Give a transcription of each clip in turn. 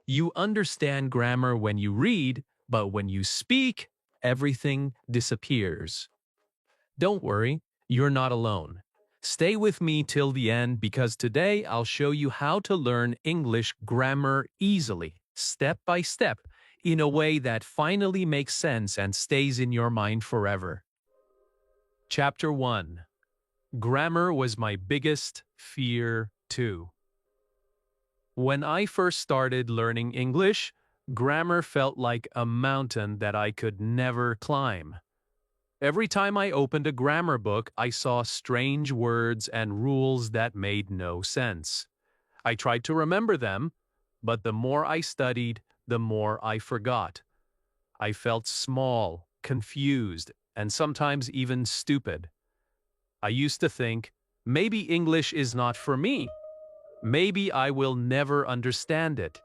You understand grammar when you read, but when you speak, everything disappears. Don't worry, you're not alone. Stay with me till the end because today I'll show you how to learn English grammar easily, step by step, in a way that finally makes sense and stays in your mind forever. Chapter 1. Grammar was my biggest fear too. When I first started learning English, grammar felt like a mountain that I could never climb. Every time I opened a grammar book, I saw strange words and rules that made no sense. I tried to remember them, but the more I studied, the more I forgot. I felt small, confused, and sometimes even stupid. I used to think, maybe English is not for me. Maybe I will never understand it.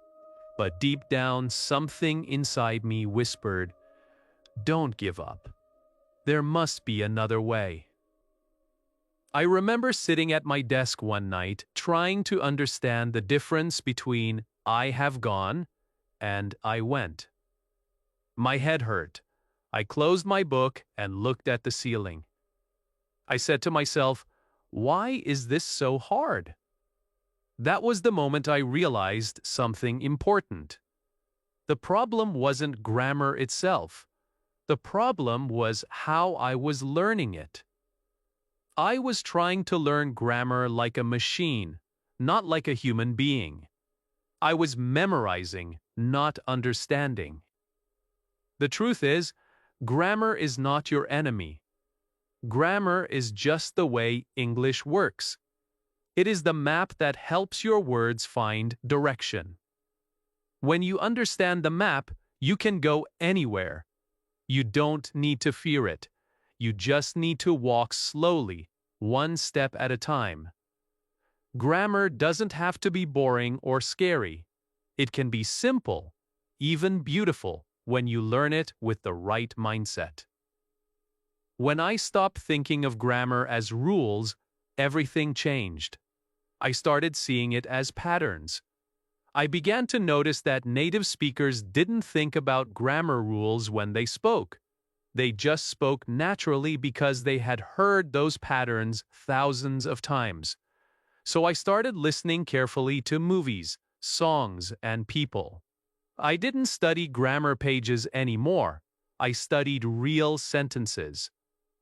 But deep down, something inside me whispered, don't give up. There must be another way. I remember sitting at my desk one night trying to understand the difference between I have gone and I went. My head hurt. I closed my book and looked at the ceiling. I said to myself, why is this so hard? That was the moment I realized something important. The problem wasn't grammar itself. The problem was how I was learning it. I was trying to learn grammar like a machine, not like a human being. I was memorizing, not understanding. The truth is, grammar is not your enemy. Grammar is just the way English works. It is the map that helps your words find direction. When you understand the map, you can go anywhere. You don't need to fear it. You just need to walk slowly, one step at a time. Grammar doesn't have to be boring or scary. It can be simple, even beautiful, when you learn it with the right mindset. When I stopped thinking of grammar as rules, everything changed. I started seeing it as patterns. I began to notice that native speakers didn't think about grammar rules when they spoke. They just spoke naturally because they had heard those patterns thousands of times. So I started listening carefully to movies, songs, and people. I didn't study grammar pages anymore. I studied real sentences.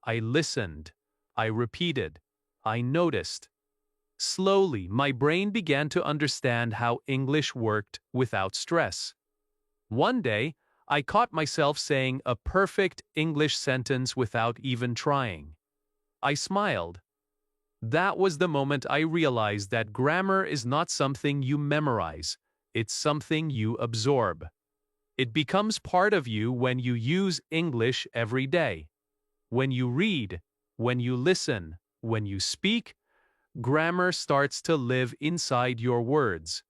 I listened. I repeated. I noticed. Slowly, my brain began to understand how English worked without stress. One day, I caught myself saying a perfect English sentence without even trying. I smiled. That was the moment I realized that grammar is not something you memorize, it's something you absorb. It becomes part of you when you use English every day. When you read, when you listen, when you speak, grammar starts to live inside your words.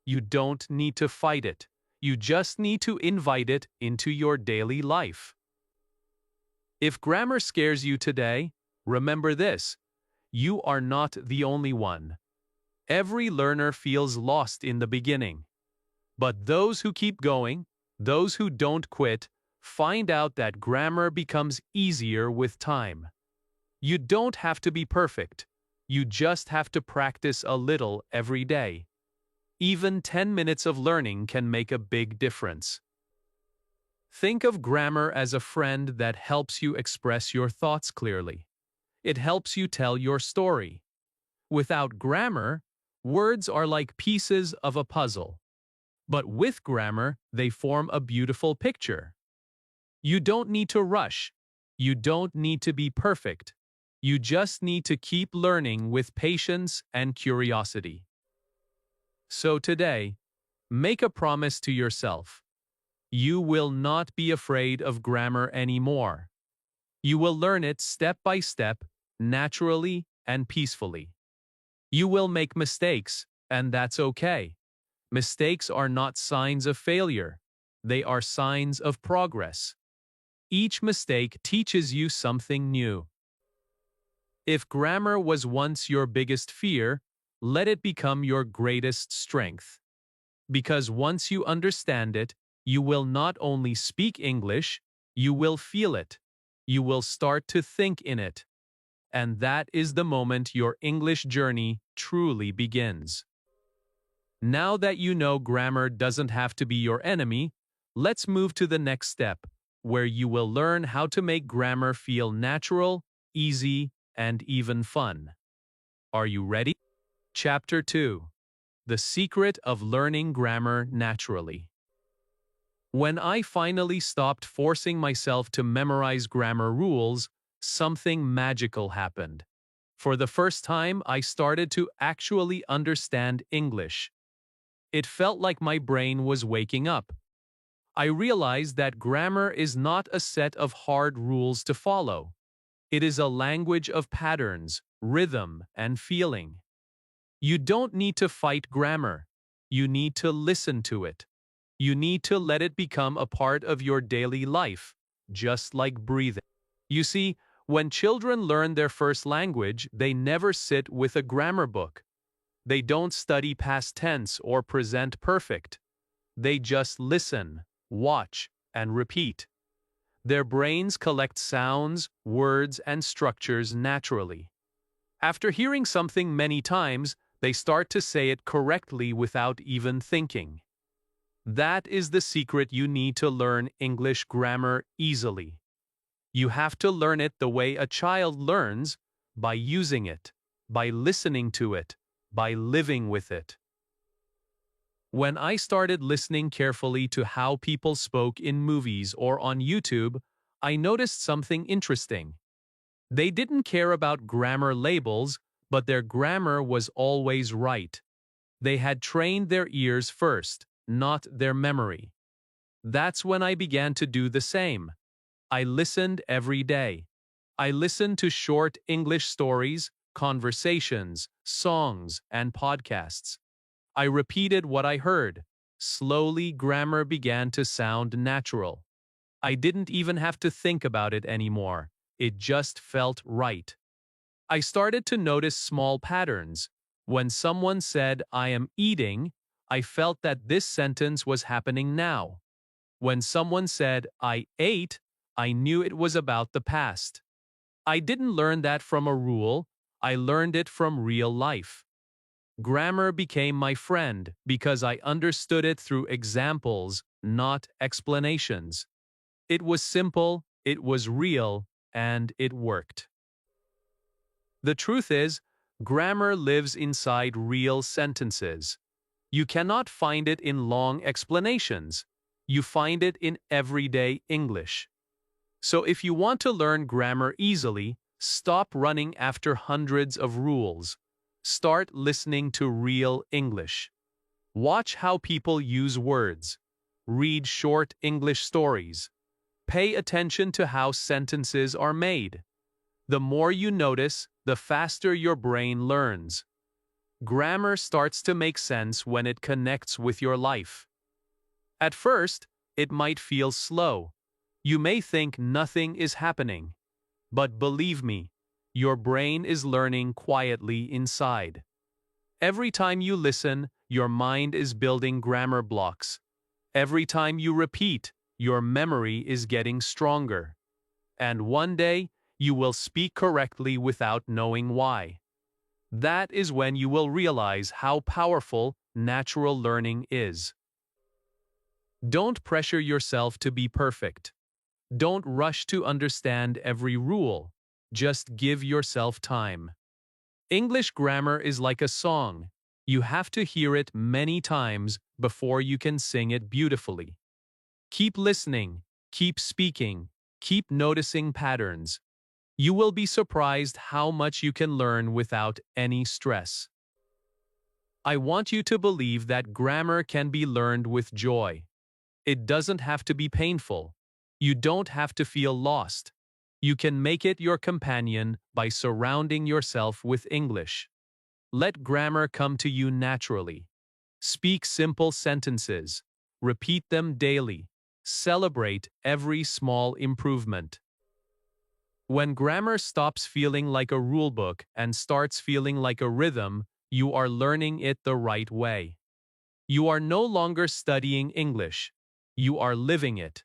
You don't need to fight it. You just need to invite it into your daily life. If grammar scares you today, remember this: you are not the only one. Every learner feels lost in the beginning. But those who keep going, those who don't quit, find out that grammar becomes easier with time. You don't have to be perfect. You just have to practice a little every day. Even 10 minutes of learning can make a big difference. Think of grammar as a friend that helps you express your thoughts clearly. It helps you tell your story. Without grammar, words are like pieces of a puzzle. But with grammar, they form a beautiful picture. You don't need to rush. You don't need to be perfect. You just need to keep learning with patience and curiosity. So today, make a promise to yourself. You will not be afraid of grammar anymore. You will learn it step by step, naturally and peacefully. You will make mistakes, and that's okay. Mistakes are not signs of failure. They are signs of progress. Each mistake teaches you something new. If grammar was once your biggest fear, let it become your greatest strength. Because once you understand it, you will not only speak English, you will feel it. You will start to think in it. And that is the moment your English journey truly begins. Now that you know grammar doesn't have to be your enemy, let's move to the next step, where you will learn how to make grammar feel natural, easy, and even fun. Are you ready? Chapter 2: The Secret of Learning Grammar Naturally. When I finally stopped forcing myself to memorize grammar rules, something magical happened. For the first time, I started to actually understand English. It felt like my brain was waking up. I realized that grammar is not a set of hard rules to follow. It is a language of patterns, rhythm, and feeling. You don't need to fight grammar. You need to listen to it. You need to let it become a part of your daily life, just like breathing. You see, when children learn their first language, they never sit with a grammar book. They don't study past tense or present perfect. They just listen, watch, and repeat. Their brains collect sounds, words, and structures naturally. After hearing something many times, they start to say it correctly without even thinking. That is the secret you need to learn English grammar easily. You have to learn it the way a child learns, by using it, by listening to it, by living with it. When I started listening carefully to how people spoke in movies or on YouTube, I noticed something interesting. They didn't care about grammar labels, but their grammar was always right. They had trained their ears first, not their memory. That's when I began to do the same. I listened every day. I listened to short English stories, conversations, songs, and podcasts. I repeated what I heard. Slowly, grammar began to sound natural. I didn't even have to think about it anymore. It just felt right. I started to notice small patterns. When someone said, "I am eating," I felt that this sentence was happening now. When someone said, "I ate," I knew it was about the past. I didn't learn that from a rule, I learned it from real life. Grammar became my friend because I understood it through examples, not explanations. It was simple, it was real, and it worked. The truth is, grammar lives inside real sentences. You cannot find it in long explanations. You find it in everyday English. So if you want to learn grammar easily, stop running after hundreds of rules. Start listening to real English. Watch how people use words. Read short English stories. Pay attention to how sentences are made. The more you notice, the faster your brain learns. Grammar starts to make sense when it connects with your life. At first, it might feel slow. You may think nothing is happening. But believe me, your brain is learning quietly inside. Every time you listen, your mind is building grammar blocks. Every time you repeat, your memory is getting stronger. And one day, you will speak correctly without knowing why. That is when you will realize how powerful natural learning is. Don't pressure yourself to be perfect. Don't rush to understand every rule. Just give yourself time. English grammar is like a song. You have to hear it many times before you can sing it beautifully. Keep listening, keep speaking, keep noticing patterns. You will be surprised how much you can learn without any stress. I want you to believe that grammar can be learned with joy. It doesn't have to be painful. You don't have to feel lost. You can make it your companion by surrounding yourself with English. Let grammar come to you naturally. Speak simple sentences. Repeat them daily. Celebrate every small improvement. When grammar stops feeling like a rulebook and starts feeling like a rhythm, you are learning it the right way. You are no longer studying English. You are living it.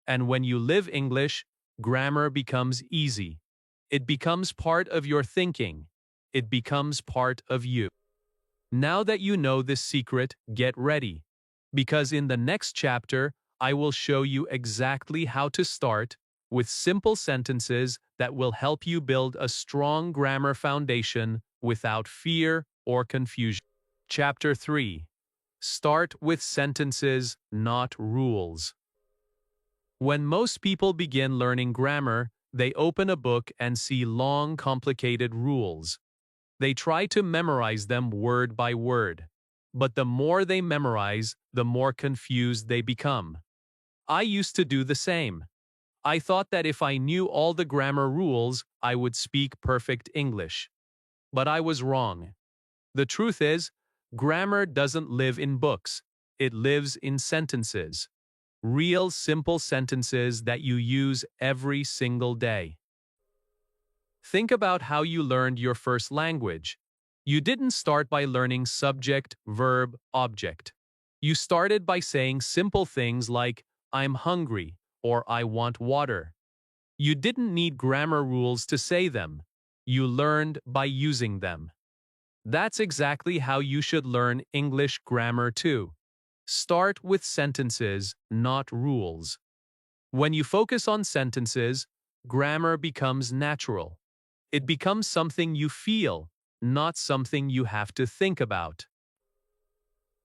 And when you live English, grammar becomes easy. It becomes part of your thinking. It becomes part of you. Now that you know this secret, get ready. Because in the next chapter, I will show you exactly how to start with simple sentences that will help you build a strong grammar foundation without fear or confusion. Chapter 3. Start with sentences, not rules. When most people begin learning grammar, they open a book and see long, complicated rules. They try to memorize them word by word. But the more they memorize, the more confused they become. I used to do the same. I thought that if I knew all the grammar rules, I would speak perfect English. But I was wrong. The truth is, grammar doesn't live in books. It lives in sentences. Real simple sentences that you use every single day. Think about how you learned your first language. You didn't start by learning subject, verb, object. You started by saying simple things like, I'm hungry, or I want water. You didn't need grammar rules to say them. You learned by using them. That's exactly how you should learn English grammar too. Start with sentences, not rules. When you focus on sentences, grammar becomes natural. It becomes something you feel, not something you have to think about.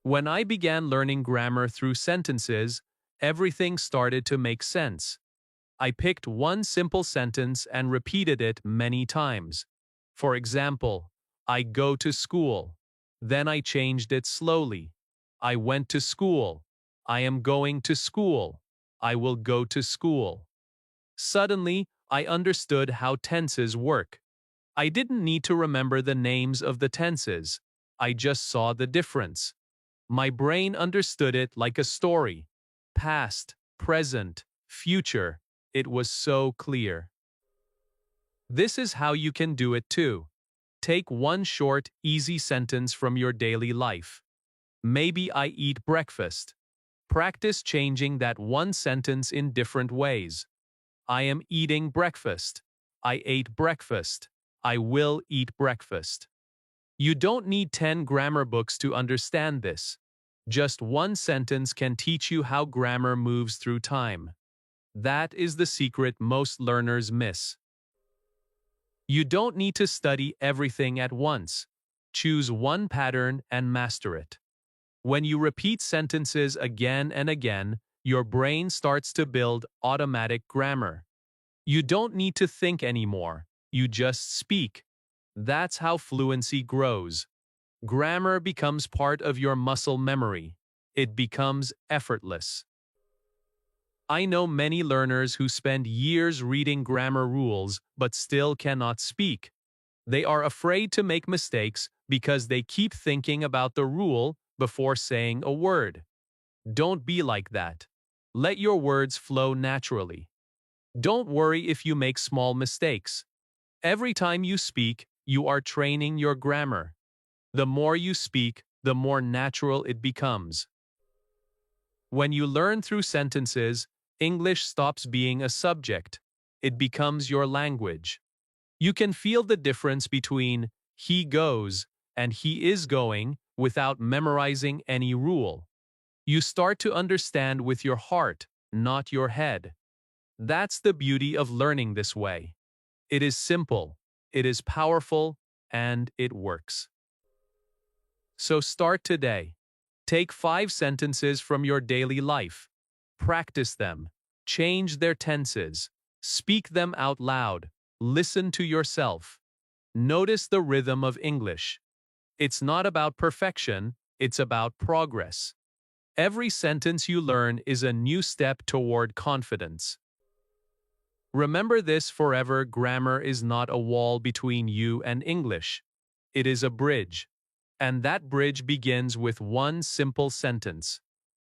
When I began learning grammar through sentences, everything started to make sense. I picked one simple sentence and repeated it many times. For example, I go to school. Then I changed it slowly. I went to school. I am going to school. I will go to school. Suddenly, I understood how tenses work. I didn't need to remember the names of the tenses. I just saw the difference. My brain understood it like a story. Past, present, future. It was so clear. This is how you can do it too. Take one short, easy sentence from your daily life. Maybe I eat breakfast. Practice changing that one sentence in different ways. I am eating breakfast. I ate breakfast. I will eat breakfast. You don't need 10 grammar books to understand this. Just one sentence can teach you how grammar moves through time. That is the secret most learners miss. You don't need to study everything at once. Choose one pattern and master it. When you repeat sentences again and again, your brain starts to build automatic grammar. You don't need to think anymore. You just speak. That's how fluency grows. Grammar becomes part of your muscle memory. It becomes effortless. I know many learners who spend years reading grammar rules but still cannot speak. They are afraid to make mistakes because they keep thinking about the rule before saying a word. Don't be like that. Let your words flow naturally. Don't worry if you make small mistakes. Every time you speak, you are training your grammar. The more you speak, the more natural it becomes. When you learn through sentences, English stops being a subject. It becomes your language. You can feel the difference between he goes and he is going without memorizing any rule. You start to understand with your heart, not your head. That's the beauty of learning this way. It is simple, it is powerful, and it works. So start today. Take 5 sentences from your daily life. Practice them. Change their tenses. Speak them out loud. Listen to yourself. Notice the rhythm of English. It's not about perfection, it's about progress. Every sentence you learn is a new step toward confidence. Remember this forever: grammar is not a wall between you and English. It is a bridge. And that bridge begins with one simple sentence.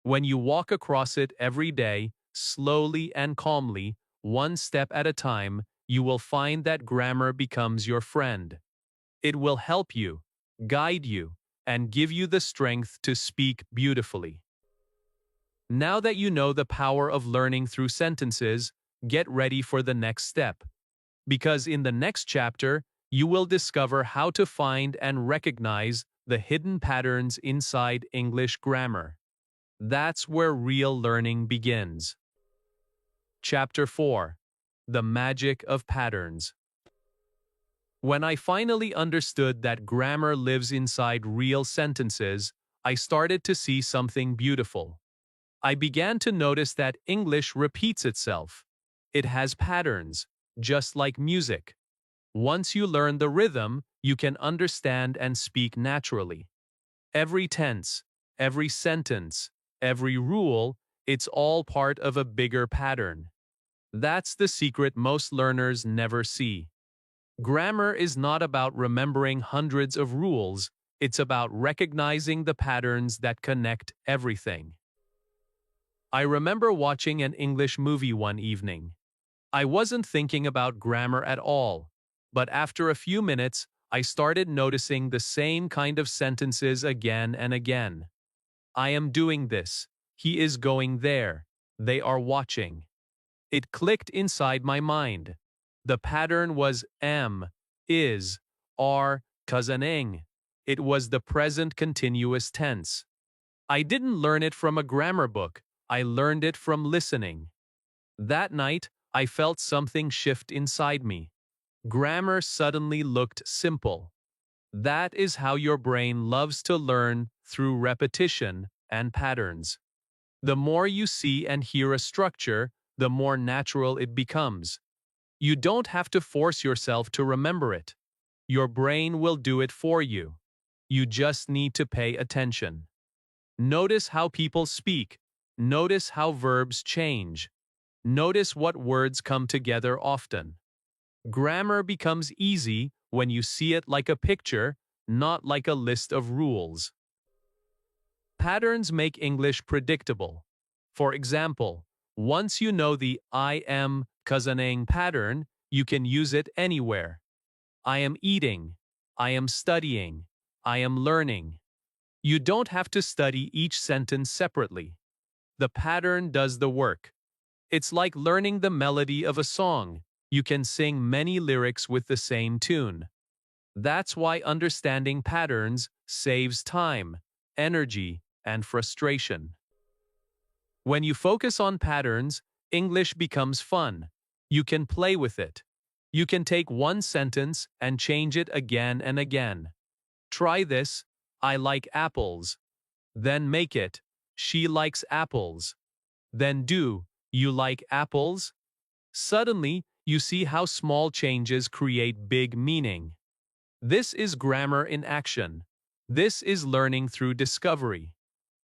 When you walk across it every day, slowly and calmly, one step at a time, you will find that grammar becomes your friend. It will help you, guide you, and give you the strength to speak beautifully. Now that you know the power of learning through sentences, get ready for the next step. Because in the next chapter, you will discover how to find and recognize the hidden patterns inside English grammar. That's where real learning begins. Chapter 4. The Magic of Patterns. When I finally understood that grammar lives inside real sentences, I started to see something beautiful. I began to notice that English repeats itself. It has patterns, just like music. Once you learn the rhythm, you can understand and speak naturally. Every tense, every sentence, every rule, it's all part of a bigger pattern. That's the secret most learners never see. Grammar is not about remembering hundreds of rules, it's about recognizing the patterns that connect everything. I remember watching an English movie one evening. I wasn't thinking about grammar at all, but after a few minutes, I started noticing the same kind of sentences again and again. I am doing this. He is going there. They are watching. It clicked inside my mind. The pattern was am, is, are, cousining. It was the present continuous tense. I didn't learn it from a grammar book. I learned it from listening. That night, I felt something shift inside me. Grammar suddenly looked simple. That is how your brain loves to learn, through repetition and patterns. The more you see and hear a structure, the more natural it becomes. You don't have to force yourself to remember it. Your brain will do it for you. You just need to pay attention. Notice how people speak. Notice how verbs change. Notice what words come together often. Grammar becomes easy when you see it like a picture, not like a list of rules. Patterns make English predictable. For example, once you know the I am cousining pattern, you can use it anywhere. I am eating. I am studying. I am learning. You don't have to study each sentence separately. The pattern does the work. It's like learning the melody of a song. You can sing many lyrics with the same tune. That's why understanding patterns saves time, energy, and frustration. When you focus on patterns, English becomes fun. You can play with it. You can take one sentence and change it again and again. Try this, I like apples. Then make it, she likes apples. Then do, you like apples? Suddenly, you see how small changes create big meaning. This is grammar in action. This is learning through discovery.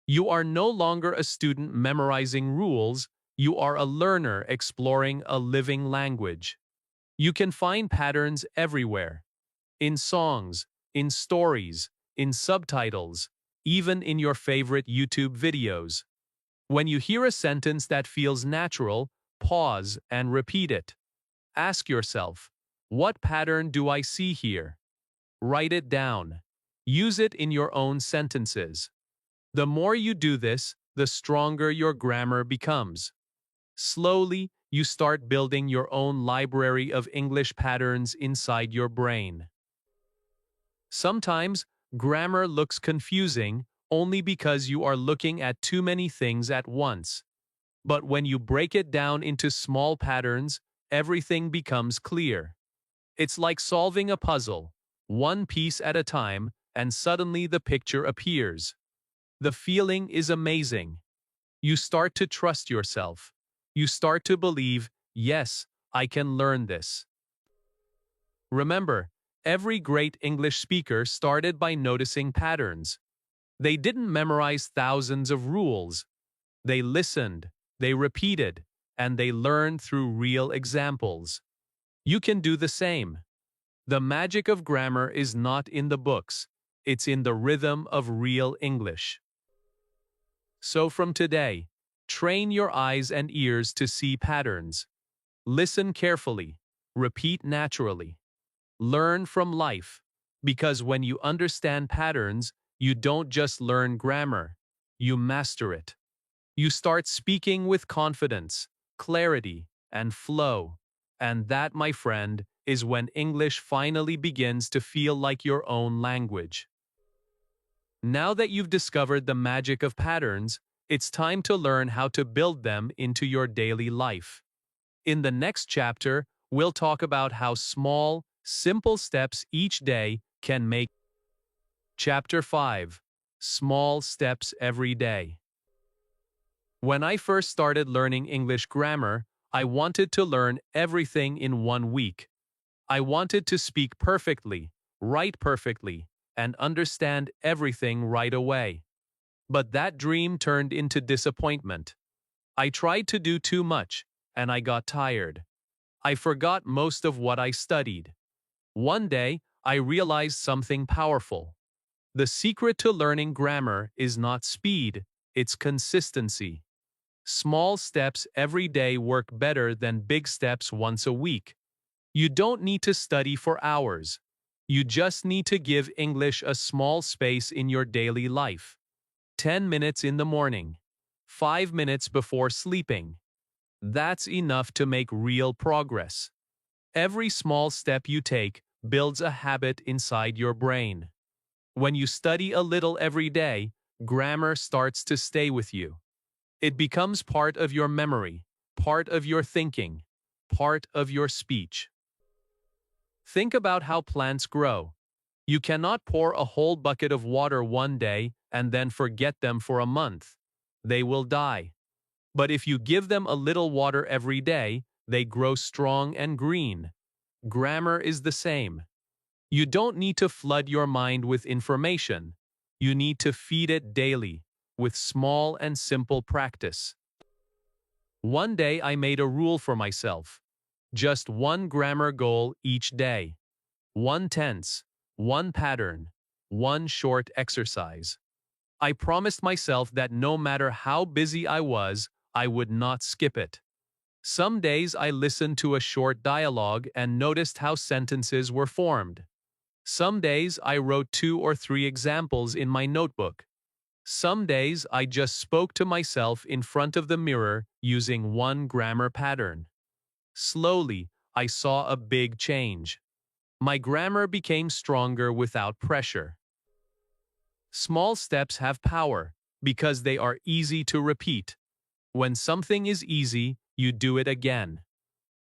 You are no longer a student memorizing rules, you are a learner exploring a living language. You can find patterns everywhere. In songs, in stories, in subtitles, even in your favorite YouTube videos. When you hear a sentence that feels natural, pause and repeat it. Ask yourself, what pattern do I see here? Write it down. Use it in your own sentences. The more you do this, the stronger your grammar becomes. Slowly, you start building your own library of English patterns inside your brain. Sometimes, grammar looks confusing only because you are looking at too many things at once. But when you break it down into small patterns, everything becomes clear. It's like solving a puzzle, one piece at a time, and suddenly the picture appears. The feeling is amazing. You start to trust yourself. You start to believe, yes, I can learn this. Remember, every great English speaker started by noticing patterns. They didn't memorize thousands of rules. They listened, they repeated, and they learned through real examples. You can do the same. The magic of grammar is not in the books, it's in the rhythm of real English. So from today, train your eyes and ears to see patterns. Listen carefully, repeat naturally. Learn from life, because when you understand patterns, you don't just learn grammar, you master it. You start speaking with confidence, clarity, and flow. And that, my friend, is when English finally begins to feel like your own language. Now that you've discovered the magic of patterns, it's time to learn how to build them into your daily life. In the next chapter, we'll talk about how small, simple steps each day can make. Chapter 5. Small Steps Every Day. When I first started learning English grammar, I wanted to learn everything in 1 week. I wanted to speak perfectly, write perfectly, and understand everything right away. But that dream turned into disappointment. I tried to do too much, and I got tired. I forgot most of what I studied. One day, I realized something powerful. The secret to learning grammar is not speed, it's consistency. Small steps every day work better than big steps once a week. You don't need to study for hours. You just need to give English a small space in your daily life. 10 minutes in the morning. 5 minutes before sleeping. That's enough to make real progress. Every small step you take builds a habit inside your brain. When you study a little every day, grammar starts to stay with you. It becomes part of your memory, part of your thinking, part of your speech. Think about how plants grow. You cannot pour a whole bucket of water one day and then forget them for a month. They will die. But if you give them a little water every day, they grow strong and green. Grammar is the same. You don't need to flood your mind with information. You need to feed it daily, with small and simple practice. One day I made a rule for myself. Just one grammar goal each day. One tense, one pattern, one short exercise. I promised myself that no matter how busy I was, I would not skip it. Some days I listened to a short dialogue and noticed how sentences were formed. Some days I wrote 2 or 3 examples in my notebook. Some days I just spoke to myself in front of the mirror using one grammar pattern. Slowly, I saw a big change. My grammar became stronger without pressure. Small steps have power because they are easy to repeat. When something is easy, you do it again.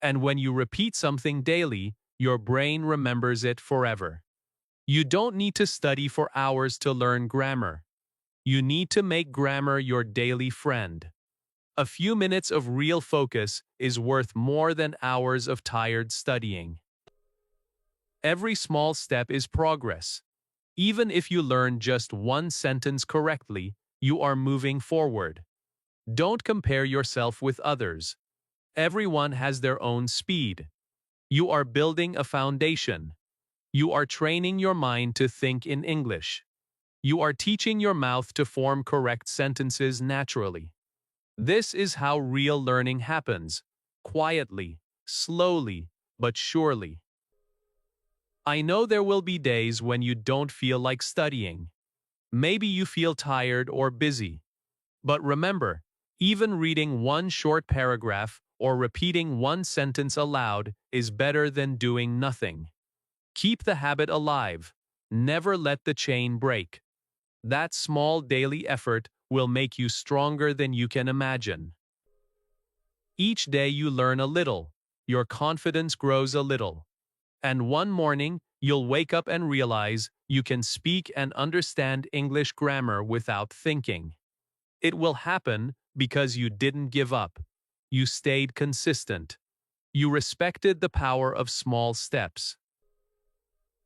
And when you repeat something daily, your brain remembers it forever. You don't need to study for hours to learn grammar. You need to make grammar your daily friend. A few minutes of real focus is worth more than hours of tired studying. Every small step is progress. Even if you learn just one sentence correctly, you are moving forward. Don't compare yourself with others. Everyone has their own speed. You are building a foundation. You are training your mind to think in English. You are teaching your mouth to form correct sentences naturally. This is how real learning happens, quietly, slowly, but surely. I know there will be days when you don't feel like studying. Maybe you feel tired or busy. But remember, even reading one short paragraph or repeating one sentence aloud is better than doing nothing. Keep the habit alive. Never let the chain break. That small daily effort will make you stronger than you can imagine. Each day you learn a little. Your confidence grows a little. And one morning, you'll wake up and realize you can speak and understand English grammar without thinking. It will happen because you didn't give up. You stayed consistent. You respected the power of small steps.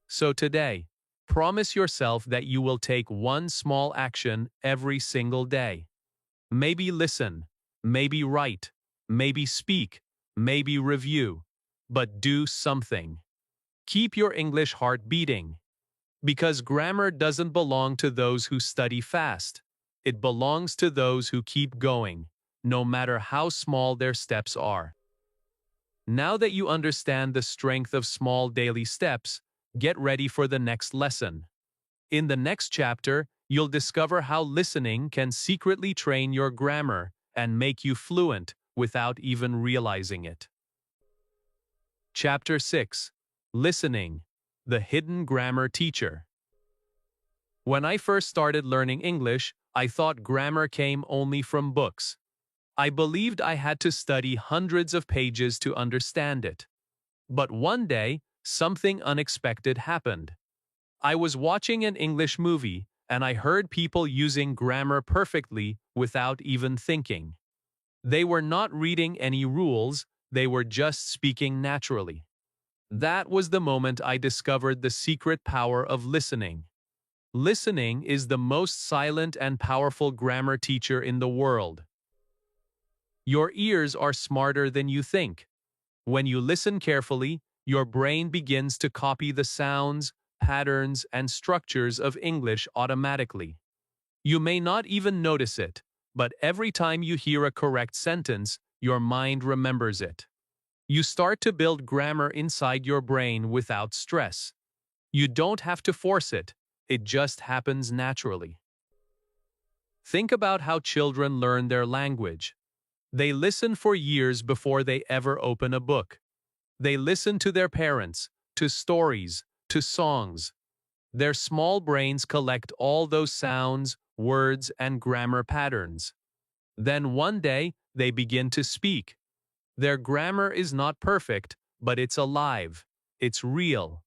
So today, promise yourself that you will take one small action every single day. Maybe listen, maybe write, maybe speak, maybe review, but do something. Keep your English heart beating. Because grammar doesn't belong to those who study fast. It belongs to those who keep going, no matter how small their steps are. Now that you understand the strength of small daily steps, get ready for the next lesson. In the next chapter, you'll discover how listening can secretly train your grammar and make you fluent without even realizing it. Chapter 6. Listening, the Hidden Grammar Teacher. When I first started learning English, I thought grammar came only from books. I believed I had to study hundreds of pages to understand it. But one day, something unexpected happened. I was watching an English movie, and I heard people using grammar perfectly without even thinking. They were not reading any rules, they were just speaking naturally. That was the moment I discovered the secret power of listening. Listening is the most silent and powerful grammar teacher in the world. Your ears are smarter than you think. When you listen carefully, your brain begins to copy the sounds, patterns, and structures of English automatically. You may not even notice it, but every time you hear a correct sentence, your mind remembers it. You start to build grammar inside your brain without stress. You don't have to force it, it just happens naturally. Think about how children learn their language. They listen for years before they ever open a book. They listen to their parents, to stories, to songs. Their small brains collect all those sounds, words, and grammar patterns. Then one day, they begin to speak. Their grammar is not perfect, but it's alive. It's real.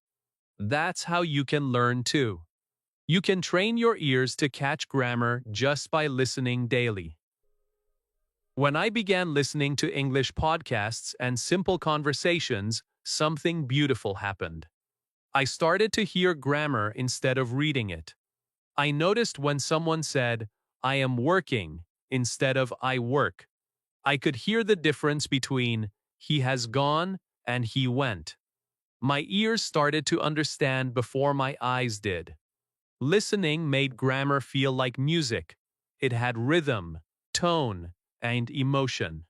That's how you can learn too. You can train your ears to catch grammar just by listening daily. When I began listening to English podcasts and simple conversations, something beautiful happened. I started to hear grammar instead of reading it. I noticed when someone said, "I am working," instead of "I work." I could hear the difference between "he has gone" and "he went." My ears started to understand before my eyes did. Listening made grammar feel like music. It had rhythm, tone, and emotion.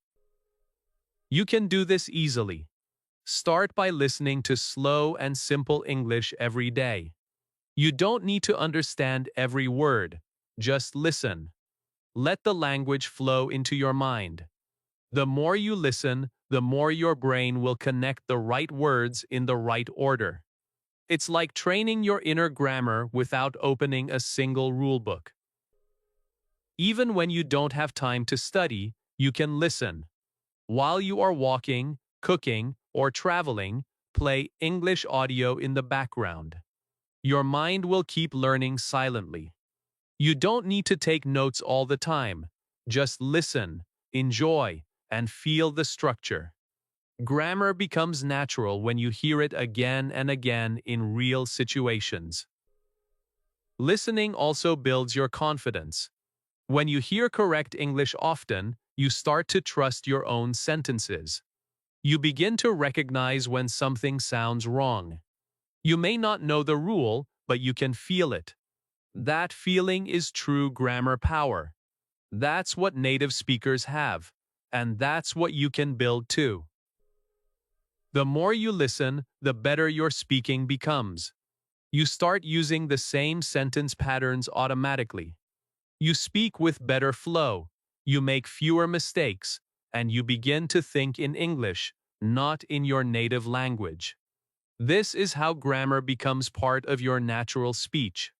You can do this easily. Start by listening to slow and simple English every day. You don't need to understand every word. Just listen. Let the language flow into your mind. The more you listen, the more your brain will connect the right words in the right order. It's like training your inner grammar without opening a single rulebook. Even when you don't have time to study, you can listen. While you are walking, cooking, or traveling, play English audio in the background. Your mind will keep learning silently. You don't need to take notes all the time. Just listen, enjoy, and feel the structure. Grammar becomes natural when you hear it again and again in real situations. Listening also builds your confidence. When you hear correct English often, you start to trust your own sentences. You begin to recognize when something sounds wrong. You may not know the rule, but you can feel it. That feeling is true grammar power. That's what native speakers have, and that's what you can build too. The more you listen, the better your speaking becomes. You start using the same sentence patterns automatically. You speak with better flow, you make fewer mistakes, and you begin to think in English, not in your native language. This is how grammar becomes part of your natural speech.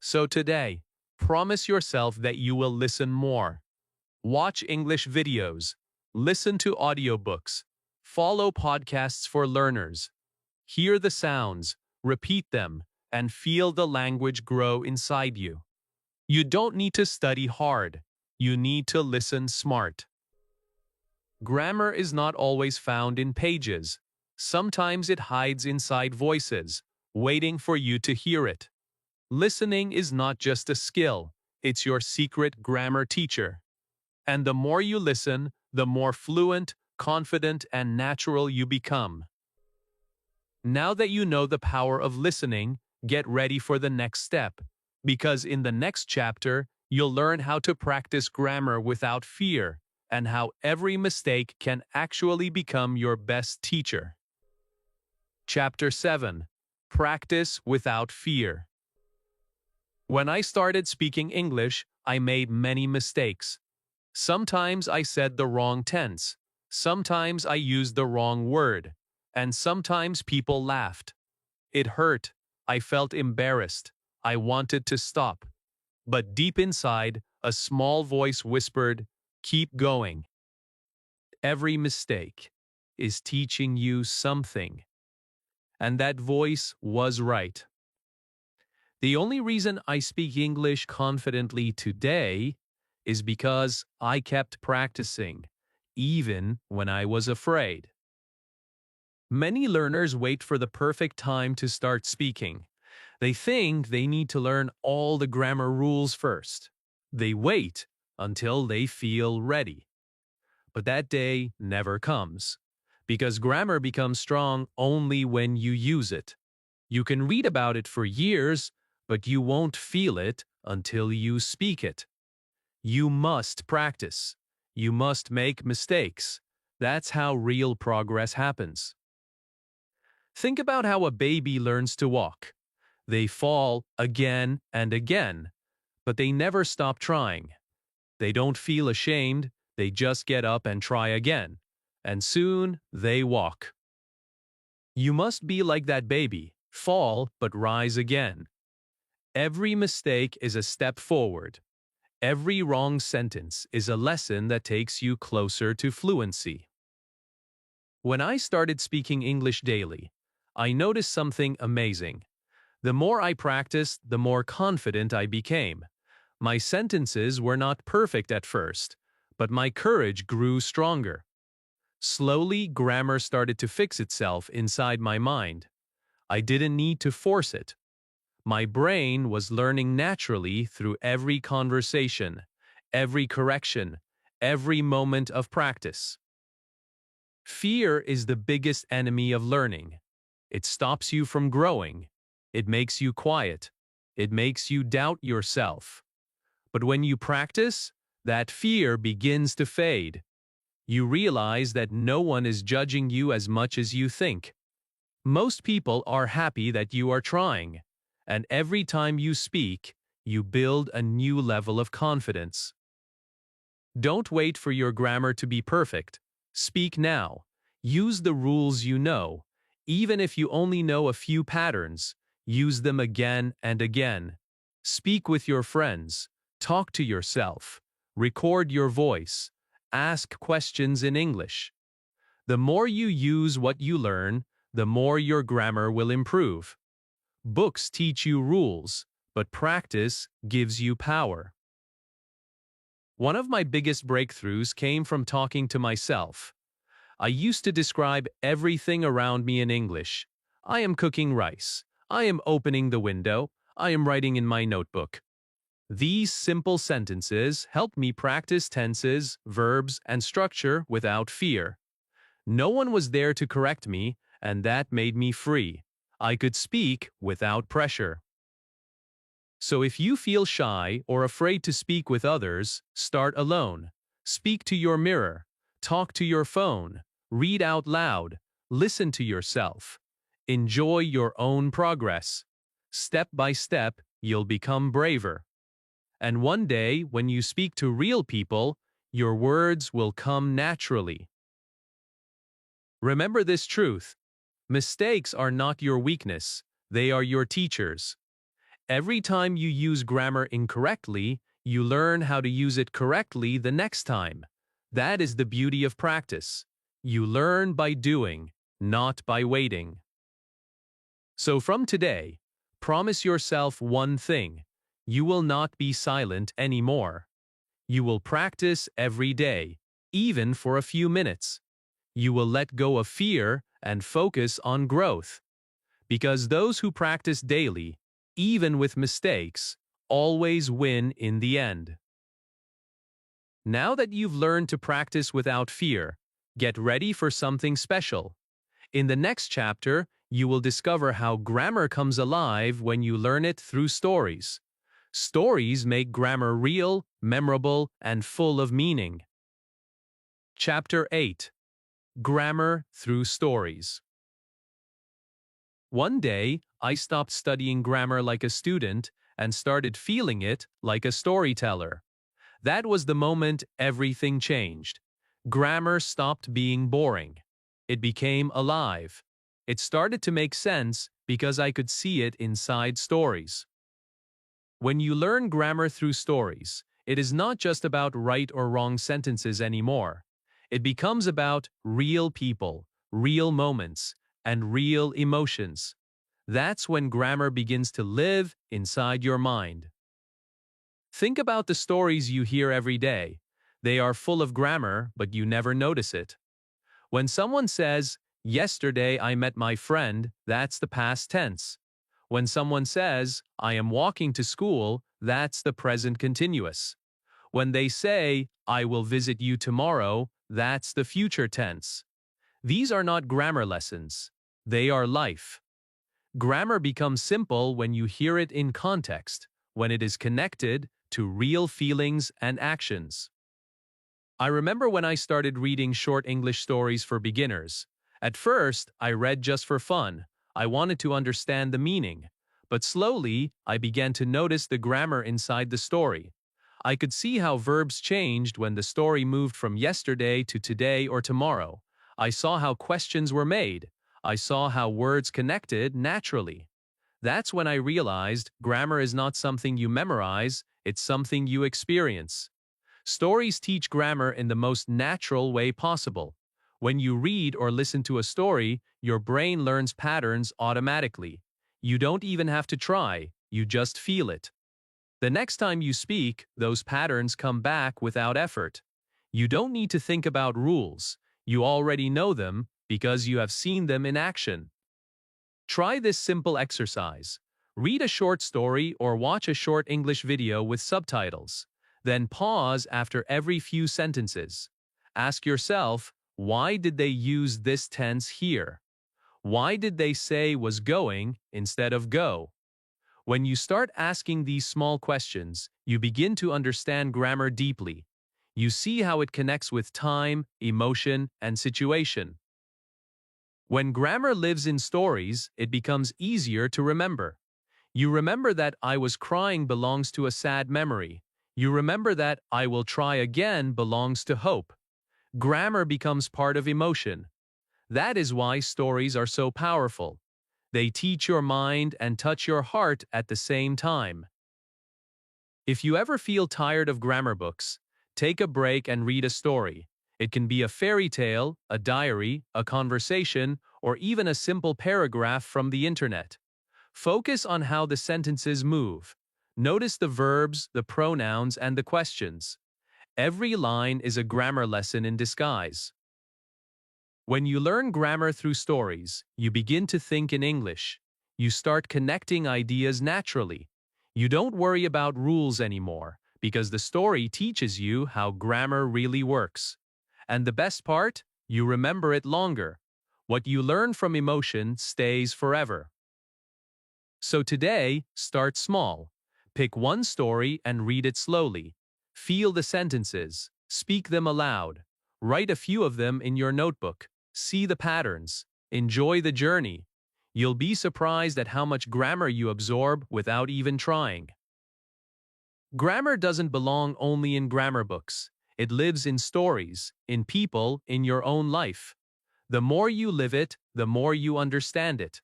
So today, promise yourself that you will listen more. Watch English videos, listen to audiobooks, follow podcasts for learners. Hear the sounds, repeat them, and feel the language grow inside you. You don't need to study hard. You need to listen smart. Grammar is not always found in pages. Sometimes it hides inside voices, waiting for you to hear it. Listening is not just a skill, it's your secret grammar teacher. And the more you listen, the more fluent, confident, and natural you become. Now that you know the power of listening, get ready for the next step. Because in the next chapter, you'll learn how to practice grammar without fear, and how every mistake can actually become your best teacher. Chapter 7. Practice without fear. When I started speaking English, I made many mistakes. Sometimes I said the wrong tense. Sometimes I used the wrong word. And sometimes people laughed. It hurt. I felt embarrassed. I wanted to stop. But deep inside, a small voice whispered, "Keep going. Every mistake is teaching you something." And that voice was right. The only reason I speak English confidently today is because I kept practicing, even when I was afraid. Many learners wait for the perfect time to start speaking. They think they need to learn all the grammar rules first. They wait until they feel ready. But that day never comes, because grammar becomes strong only when you use it. You can read about it for years, but you won't feel it until you speak it. You must practice. You must make mistakes. That's how real progress happens. Think about how a baby learns to walk. They fall again and again, but they never stop trying. They don't feel ashamed, they just get up and try again. And soon they walk. You must be like that baby, fall but rise again. Every mistake is a step forward. Every wrong sentence is a lesson that takes you closer to fluency. When I started speaking English daily, I noticed something amazing. The more I practiced, the more confident I became. My sentences were not perfect at first, but my courage grew stronger. Slowly, grammar started to fix itself inside my mind. I didn't need to force it. My brain was learning naturally through every conversation, every correction, every moment of practice. Fear is the biggest enemy of learning. It stops you from growing. It makes you quiet. It makes you doubt yourself. But when you practice, that fear begins to fade. You realize that no one is judging you as much as you think. Most people are happy that you are trying, and every time you speak, you build a new level of confidence. Don't wait for your grammar to be perfect. Speak now. Use the rules you know. Even if you only know a few patterns, use them again and again. Speak with your friends. Talk to yourself. Record your voice. Ask questions in English. The more you use what you learn, the more your grammar will improve. Books teach you rules, but practice gives you power. One of my biggest breakthroughs came from talking to myself. I used to describe everything around me in English. I am cooking rice. I am opening the window. I am writing in my notebook. These simple sentences helped me practice tenses, verbs, and structure without fear. No one was there to correct me, and that made me free. I could speak without pressure. So if you feel shy or afraid to speak with others, start alone. Speak to your mirror. Talk to your phone. Read out loud. Listen to yourself. Enjoy your own progress. Step by step, you'll become braver. And one day, when you speak to real people, your words will come naturally. Remember this truth. Mistakes are not your weakness. They are your teachers. Every time you use grammar incorrectly, you learn how to use it correctly the next time. That is the beauty of practice. You learn by doing, not by waiting. So from today, promise yourself one thing. You will not be silent anymore. You will practice every day, even for a few minutes. You will let go of fear and focus on growth. Because those who practice daily, even with mistakes, always win in the end. Now that you've learned to practice without fear, get ready for something special. In the next chapter, you will discover how grammar comes alive when you learn it through stories. Stories make grammar real, memorable, and full of meaning. Chapter 8. Grammar through Stories. One day, I stopped studying grammar like a student and started feeling it like a storyteller. That was the moment everything changed. Grammar stopped being boring. It became alive. It started to make sense because I could see it inside stories. When you learn grammar through stories, it is not just about right or wrong sentences anymore. It becomes about real people, real moments, and real emotions. That's when grammar begins to live inside your mind. Think about the stories you hear every day. They are full of grammar, but you never notice it. When someone says, "Yesterday I met my friend," that's the past tense. When someone says, "I am walking to school," that's the present continuous. When they say, "I will visit you tomorrow," that's the future tense. These are not grammar lessons. They are life. Grammar becomes simple when you hear it in context, when it is connected to real feelings and actions. I remember when I started reading short English stories for beginners. At first, I read just for fun. I wanted to understand the meaning. But slowly, I began to notice the grammar inside the story. I could see how verbs changed when the story moved from yesterday to today or tomorrow. I saw how questions were made. I saw how words connected naturally. That's when I realized grammar is not something you memorize, it's something you experience. Stories teach grammar in the most natural way possible. When you read or listen to a story, your brain learns patterns automatically. You don't even have to try, you just feel it. The next time you speak, those patterns come back without effort. You don't need to think about rules. You already know them because you have seen them in action. Try this simple exercise. Read a short story or watch a short English video with subtitles. Then pause after every few sentences. Ask yourself, why did they use this tense here? Why did they say was going instead of go? When you start asking these small questions, you begin to understand grammar deeply. You see how it connects with time, emotion, and situation. When grammar lives in stories, it becomes easier to remember. You remember that "I was crying" belongs to a sad memory. You remember that "I will try again" belongs to hope. Grammar becomes part of emotion. That is why stories are so powerful. They teach your mind and touch your heart at the same time. If you ever feel tired of grammar books, take a break and read a story. It can be a fairy tale, a diary, a conversation, or even a simple paragraph from the internet. Focus on how the sentences move. Notice the verbs, the pronouns, and the questions. Every line is a grammar lesson in disguise. When you learn grammar through stories, you begin to think in English. You start connecting ideas naturally. You don't worry about rules anymore, because the story teaches you how grammar really works. And the best part? You remember it longer. What you learn from emotion stays forever. So today, start small. Pick one story and read it slowly. Feel the sentences. Speak them aloud. Write a few of them in your notebook. See the patterns. Enjoy the journey. You'll be surprised at how much grammar you absorb without even trying. Grammar doesn't belong only in grammar books. It lives in stories, in people, in your own life. The more you live it, the more you understand it.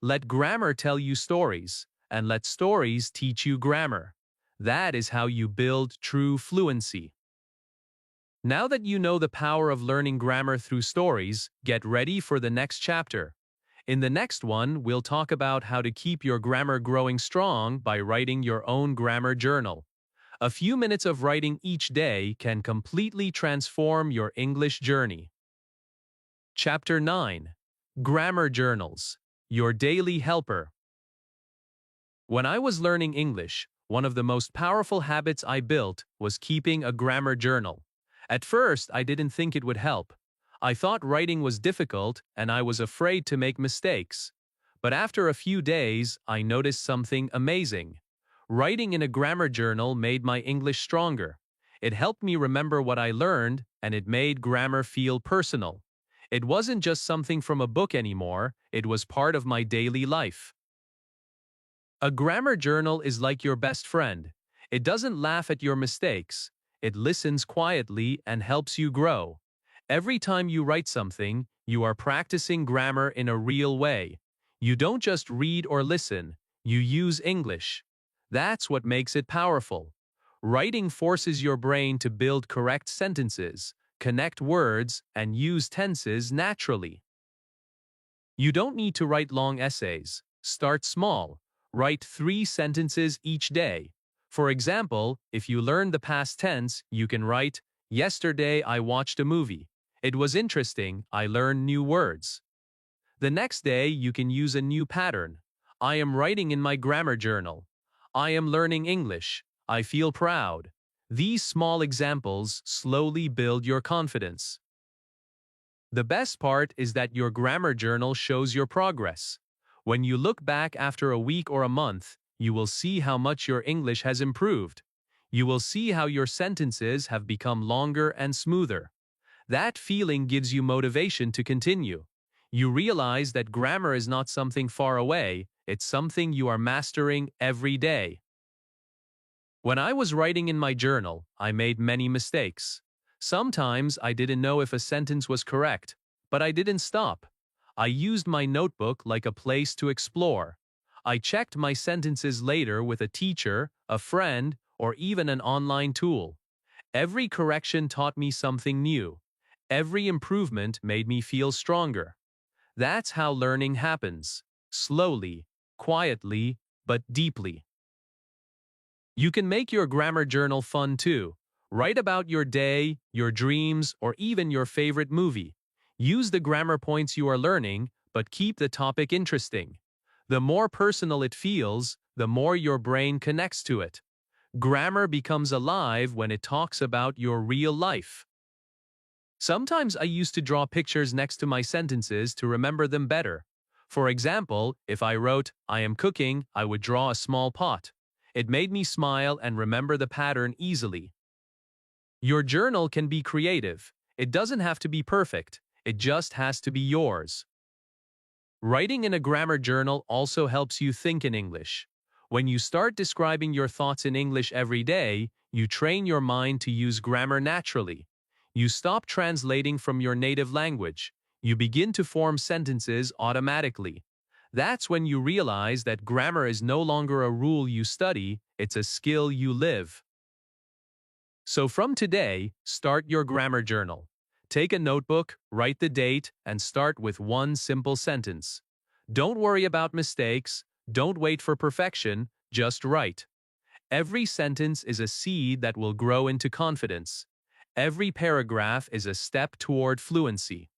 Let grammar tell you stories, and let stories teach you grammar. That is how you build true fluency. Now that you know the power of learning grammar through stories, get ready for the next chapter. In the next one, we'll talk about how to keep your grammar growing strong by writing your own grammar journal. A few minutes of writing each day can completely transform your English journey. Chapter 9. Grammar Journals. Your Daily Helper. When I was learning English, one of the most powerful habits I built was keeping a grammar journal. At first, I didn't think it would help. I thought writing was difficult and I was afraid to make mistakes. But after a few days, I noticed something amazing. Writing in a grammar journal made my English stronger. It helped me remember what I learned, and it made grammar feel personal. It wasn't just something from a book anymore, it was part of my daily life. A grammar journal is like your best friend. It doesn't laugh at your mistakes. It listens quietly and helps you grow. Every time you write something, you are practicing grammar in a real way. You don't just read or listen, you use English. That's what makes it powerful. Writing forces your brain to build correct sentences, connect words, and use tenses naturally. You don't need to write long essays. Start small. Write 3 sentences each day. For example, if you learn the past tense, you can write, "Yesterday I watched a movie. It was interesting, I learned new words." The next day, you can use a new pattern. "I am writing in my grammar journal. I am learning English. I feel proud." These small examples slowly build your confidence. The best part is that your grammar journal shows your progress. When you look back after a week or a month, you will see how much your English has improved. You will see how your sentences have become longer and smoother. That feeling gives you motivation to continue. You realize that grammar is not something far away, it's something you are mastering every day. When I was writing in my journal, I made many mistakes. Sometimes I didn't know if a sentence was correct, but I didn't stop. I used my notebook like a place to explore. I checked my sentences later with a teacher, a friend, or even an online tool. Every correction taught me something new. Every improvement made me feel stronger. That's how learning happens. Slowly, quietly, but deeply. You can make your grammar journal fun too. Write about your day, your dreams, or even your favorite movie. Use the grammar points you are learning, but keep the topic interesting. The more personal it feels, the more your brain connects to it. Grammar becomes alive when it talks about your real life. Sometimes I used to draw pictures next to my sentences to remember them better. For example, if I wrote, "I am cooking," I would draw a small pot. It made me smile and remember the pattern easily. Your journal can be creative. It doesn't have to be perfect. It just has to be yours. Writing in a grammar journal also helps you think in English. When you start describing your thoughts in English every day, you train your mind to use grammar naturally. You stop translating from your native language. You begin to form sentences automatically. That's when you realize that grammar is no longer a rule you study, it's a skill you live. So from today, start your grammar journal. Take a notebook, write the date, and start with one simple sentence. Don't worry about mistakes, don't wait for perfection, just write. Every sentence is a seed that will grow into confidence. Every paragraph is a step toward fluency.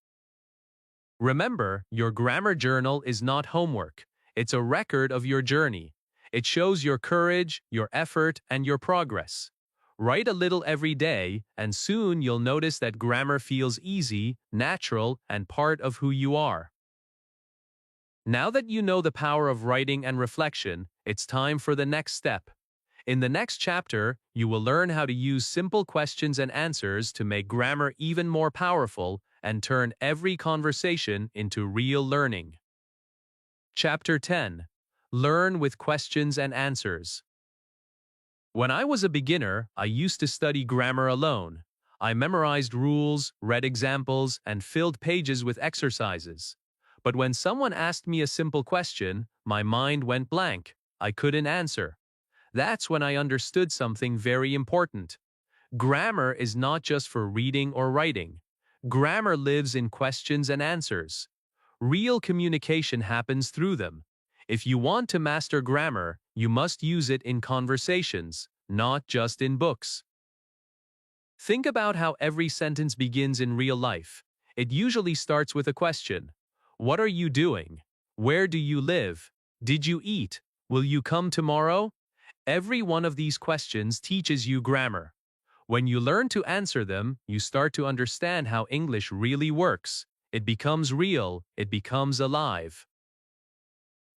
Remember, your grammar journal is not homework. It's a record of your journey. It shows your courage, your effort, and your progress. Write a little every day, and soon you'll notice that grammar feels easy, natural, and part of who you are. Now that you know the power of writing and reflection, it's time for the next step. In the next chapter, you will learn how to use simple questions and answers to make grammar even more powerful and turn every conversation into real learning. Chapter 10. Learn with questions and answers. When I was a beginner, I used to study grammar alone. I memorized rules, read examples, and filled pages with exercises. But when someone asked me a simple question, my mind went blank. I couldn't answer. That's when I understood something very important. Grammar is not just for reading or writing. Grammar lives in questions and answers. Real communication happens through them. If you want to master grammar, you must use it in conversations, not just in books. Think about how every sentence begins in real life. It usually starts with a question. What are you doing? Where do you live? Did you eat? Will you come tomorrow? Every one of these questions teaches you grammar. When you learn to answer them, you start to understand how English really works. It becomes real, it becomes alive.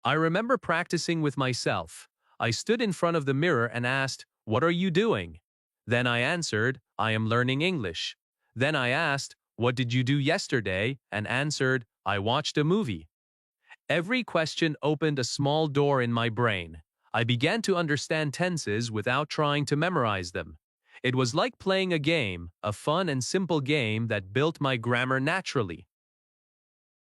I remember practicing with myself. I stood in front of the mirror and asked, "What are you doing?" Then I answered, "I am learning English." Then I asked, "What did you do yesterday?" and answered, "I watched a movie." Every question opened a small door in my brain. I began to understand tenses without trying to memorize them. It was like playing a game, a fun and simple game that built my grammar naturally.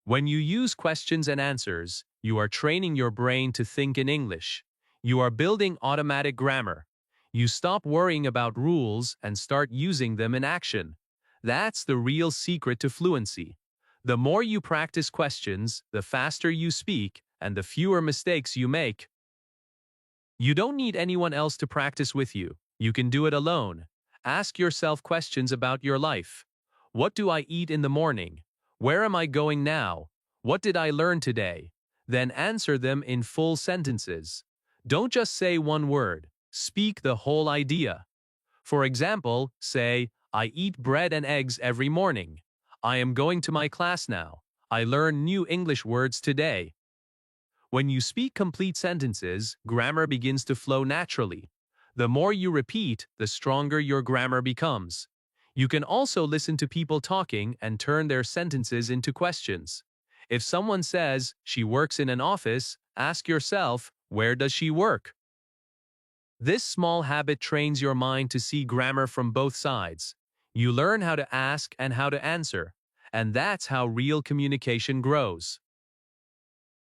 When you use questions and answers, you are training your brain to think in English. You are building automatic grammar. You stop worrying about rules and start using them in action. That's the real secret to fluency. The more you practice questions, the faster you speak, and the fewer mistakes you make. You don't need anyone else to practice with you. You can do it alone. Ask yourself questions about your life. What do I eat in the morning? Where am I going now? What did I learn today? Then answer them in full sentences. Don't just say one word. Speak the whole idea. For example, say, I eat bread and eggs every morning. I am going to my class now. I learn new English words today. When you speak complete sentences, grammar begins to flow naturally. The more you repeat, the stronger your grammar becomes. You can also listen to people talking and turn their sentences into questions. If someone says, she works in an office, ask yourself, where does she work? This small habit trains your mind to see grammar from both sides. You learn how to ask and how to answer, and that's how real communication grows.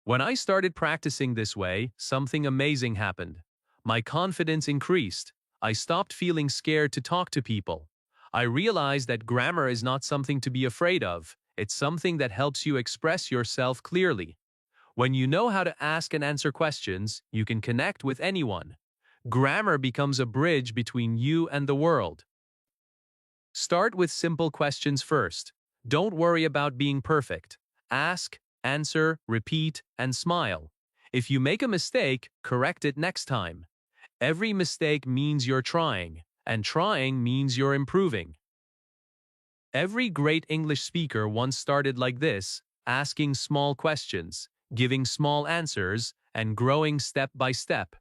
When I started practicing this way, something amazing happened. My confidence increased. I stopped feeling scared to talk to people. I realized that grammar is not something to be afraid of. It's something that helps you express yourself clearly. When you know how to ask and answer questions, you can connect with anyone. Grammar becomes a bridge between you and the world. Start with simple questions first. Don't worry about being perfect. Ask, answer, repeat, and smile. If you make a mistake, correct it next time. Every mistake means you're trying, and trying means you're improving. Every great English speaker once started like this, asking small questions, giving small answers, and growing step by step.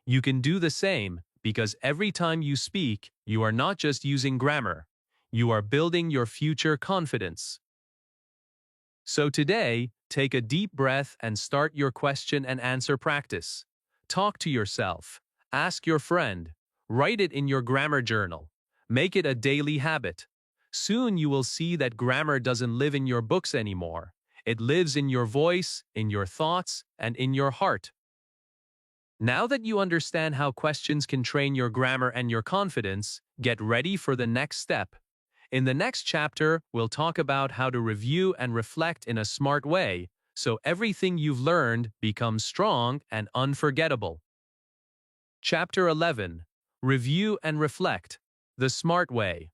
You can do the same, because every time you speak, you are not just using grammar. You are building your future confidence. So today, take a deep breath and start your question and answer practice. Talk to yourself. Ask your friend. Write it in your grammar journal. Make it a daily habit. Soon you will see that grammar doesn't live in your books anymore. It lives in your voice, in your thoughts, and in your heart. Now that you understand how questions can train your grammar and your confidence, get ready for the next step. In the next chapter, we'll talk about how to review and reflect in a smart way, so everything you've learned becomes strong and unforgettable. Chapter 11. Review and Reflect. The Smart Way.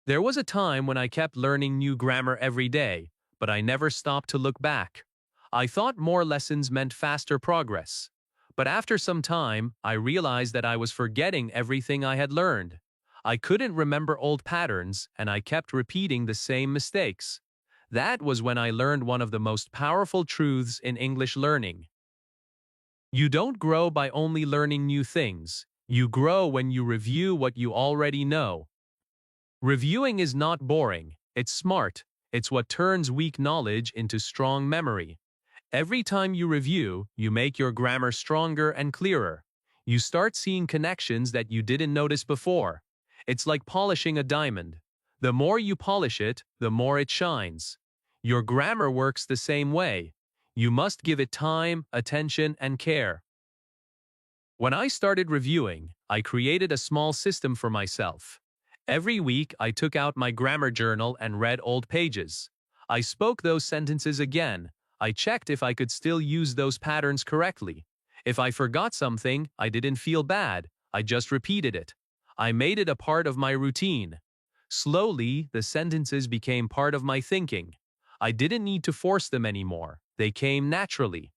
There was a time when I kept learning new grammar every day, but I never stopped to look back. I thought more lessons meant faster progress. But after some time, I realized that I was forgetting everything I had learned. I couldn't remember old patterns, and I kept repeating the same mistakes. That was when I learned one of the most powerful truths in English learning. You don't grow by only learning new things. You grow when you review what you already know. Reviewing is not boring. It's smart. It's what turns weak knowledge into strong memory. Every time you review, you make your grammar stronger and clearer. You start seeing connections that you didn't notice before. It's like polishing a diamond. The more you polish it, the more it shines. Your grammar works the same way. You must give it time, attention, and care. When I started reviewing, I created a small system for myself. Every week, I took out my grammar journal and read old pages. I spoke those sentences again. I checked if I could still use those patterns correctly. If I forgot something, I didn't feel bad. I just repeated it. I made it a part of my routine. Slowly, the sentences became part of my thinking. I didn't need to force them anymore. They came naturally.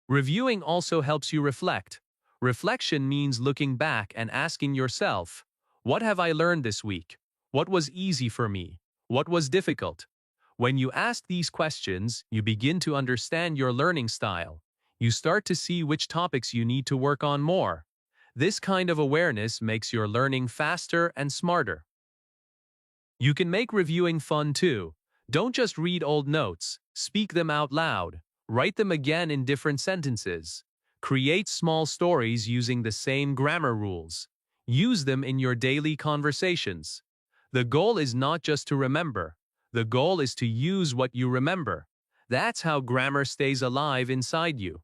Reviewing also helps you reflect. Reflection means looking back and asking yourself, what have I learned this week? What was easy for me? What was difficult? When you ask these questions, you begin to understand your learning style. You start to see which topics you need to work on more. This kind of awareness makes your learning faster and smarter. You can make reviewing fun too. Don't just read old notes. Speak them out loud. Write them again in different sentences. Create small stories using the same grammar rules. Use them in your daily conversations. The goal is not just to remember. The goal is to use what you remember. That's how grammar stays alive inside you.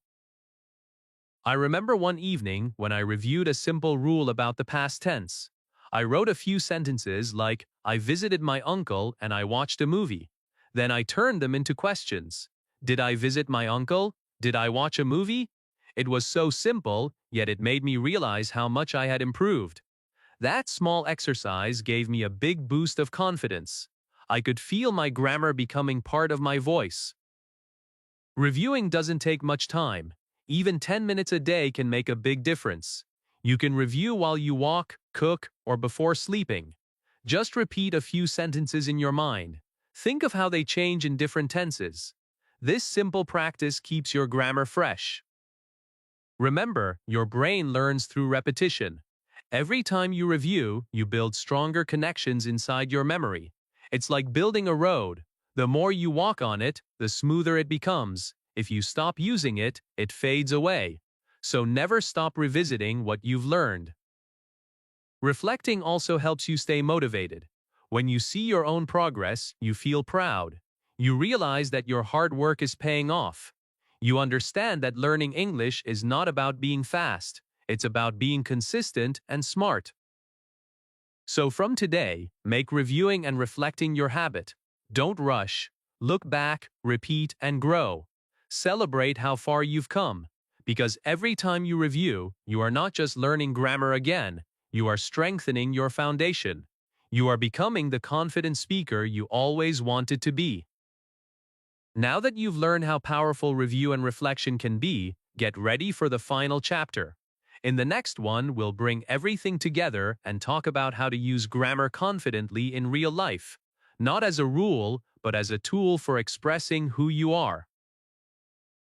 I remember one evening when I reviewed a simple rule about the past tense. I wrote a few sentences like, I visited my uncle and I watched a movie. Then I turned them into questions. Did I visit my uncle? Did I watch a movie? It was so simple, yet it made me realize how much I had improved. That small exercise gave me a big boost of confidence. I could feel my grammar becoming part of my voice. Reviewing doesn't take much time. Even 10 minutes a day can make a big difference. You can review while you walk, cook, or before sleeping. Just repeat a few sentences in your mind. Think of how they change in different tenses. This simple practice keeps your grammar fresh. Remember, your brain learns through repetition. Every time you review, you build stronger connections inside your memory. It's like building a road. The more you walk on it, the smoother it becomes. If you stop using it, it fades away. So never stop revisiting what you've learned. Reflecting also helps you stay motivated. When you see your own progress, you feel proud. You realize that your hard work is paying off. You understand that learning English is not about being fast. It's about being consistent and smart. So from today, make reviewing and reflecting your habit. Don't rush. Look back, repeat, and grow. Celebrate how far you've come. Because every time you review, you are not just learning grammar again, you are strengthening your foundation. You are becoming the confident speaker you always wanted to be. Now that you've learned how powerful review and reflection can be, get ready for the final chapter. In the next one, we'll bring everything together and talk about how to use grammar confidently in real life. Not as a rule, but as a tool for expressing who you are.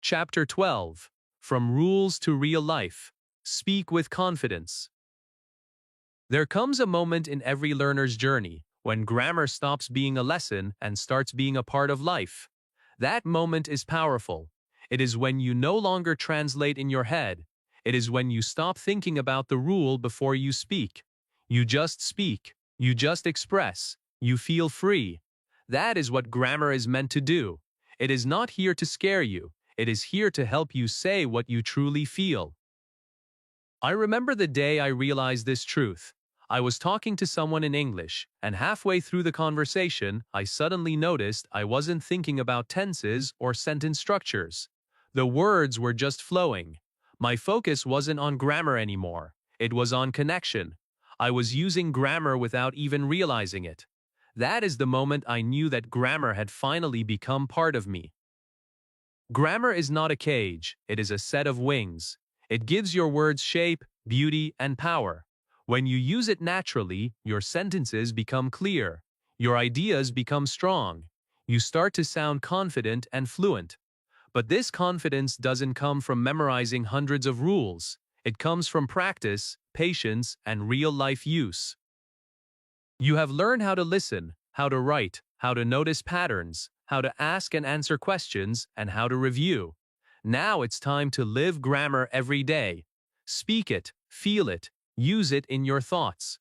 Chapter 12. From Rules to Real Life. Speak with confidence. There comes a moment in every learner's journey when grammar stops being a lesson and starts being a part of life. That moment is powerful. It is when you no longer translate in your head. It is when you stop thinking about the rule before you speak. You just speak. You just express. You feel free. That is what grammar is meant to do. It is not here to scare you. It is here to help you say what you truly feel. I remember the day I realized this truth. I was talking to someone in English, and halfway through the conversation, I suddenly noticed I wasn't thinking about tenses or sentence structures. The words were just flowing. My focus wasn't on grammar anymore. It was on connection. I was using grammar without even realizing it. That is the moment I knew that grammar had finally become part of me. Grammar is not a cage, it is a set of wings. It gives your words shape, beauty, and power. When you use it naturally, your sentences become clear. Your ideas become strong. You start to sound confident and fluent. But this confidence doesn't come from memorizing hundreds of rules. It comes from practice, patience, and real-life use. You have learned how to listen, how to write, how to notice patterns, how to ask and answer questions, and how to review. Now it's time to live grammar every day. Speak it, feel it, use it in your thoughts.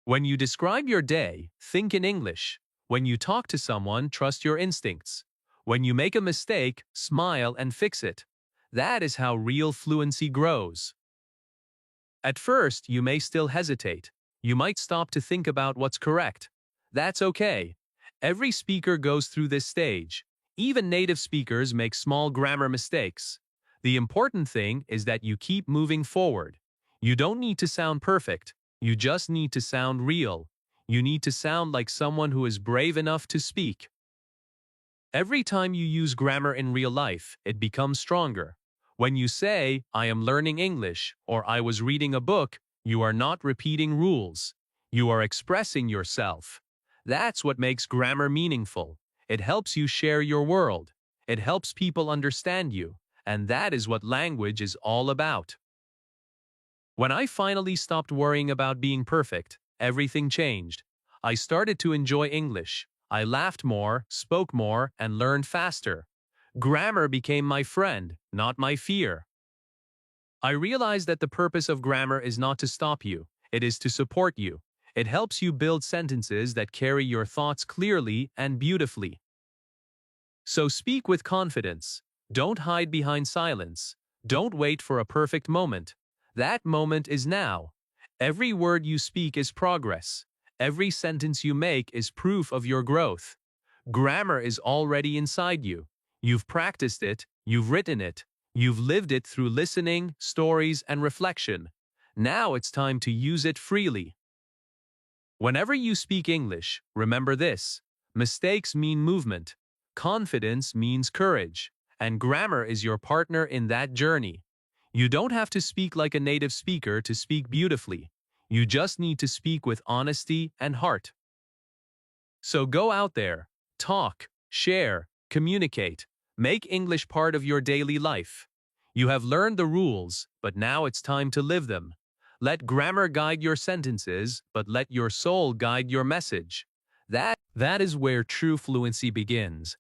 When you describe your day, think in English. When you talk to someone, trust your instincts. When you make a mistake, smile and fix it. That is how real fluency grows. At first, you may still hesitate. You might stop to think about what's correct. That's okay. Every speaker goes through this stage. Even native speakers make small grammar mistakes. The important thing is that you keep moving forward. You don't need to sound perfect. You just need to sound real. You need to sound like someone who is brave enough to speak. Every time you use grammar in real life, it becomes stronger. When you say, I am learning English, or I was reading a book, you are not repeating rules. You are expressing yourself. That's what makes grammar meaningful. It helps you share your world. It helps people understand you. And that is what language is all about. When I finally stopped worrying about being perfect, everything changed. I started to enjoy English. I laughed more, spoke more, and learned faster. Grammar became my friend, not my fear. I realize that the purpose of grammar is not to stop you, it is to support you. It helps you build sentences that carry your thoughts clearly and beautifully. So speak with confidence. Don't hide behind silence. Don't wait for a perfect moment. That moment is now. Every word you speak is progress. Every sentence you make is proof of your growth. Grammar is already inside you. You've practiced it, you've written it, you've lived it through listening, stories, and reflection. Now it's time to use it freely. Whenever you speak English, remember this: mistakes mean movement, confidence means courage, and grammar is your partner in that journey. You don't have to speak like a native speaker to speak beautifully. You just need to speak with honesty and heart. So go out there, talk, share, communicate, make English part of your daily life. You have learned the rules, but now it's time to live them. Let grammar guide your sentences, but let your soul guide your message. That is where true fluency begins.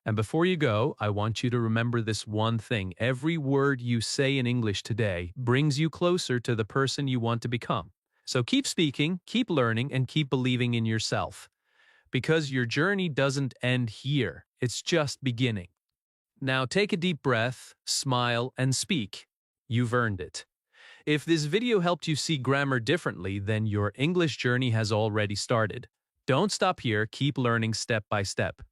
And before you go, I want you to remember this one thing. Every word you say in English today brings you closer to the person you want to become. So keep speaking, keep learning, and keep believing in yourself. Because your journey doesn't end here, it's just beginning. Now take a deep breath, smile, and speak. You've earned it. If this video helped you see grammar differently, then your English journey has already started. Don't stop here, keep learning step by step.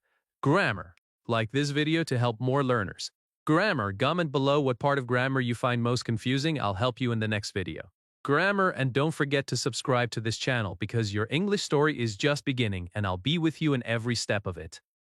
Grammar. Like this video to help more learners. Grammar. Comment below what part of grammar you find most confusing. I'll help you in the next video. Grammar, and don't forget to subscribe to this channel because your English story is just beginning and I'll be with you in every step of it.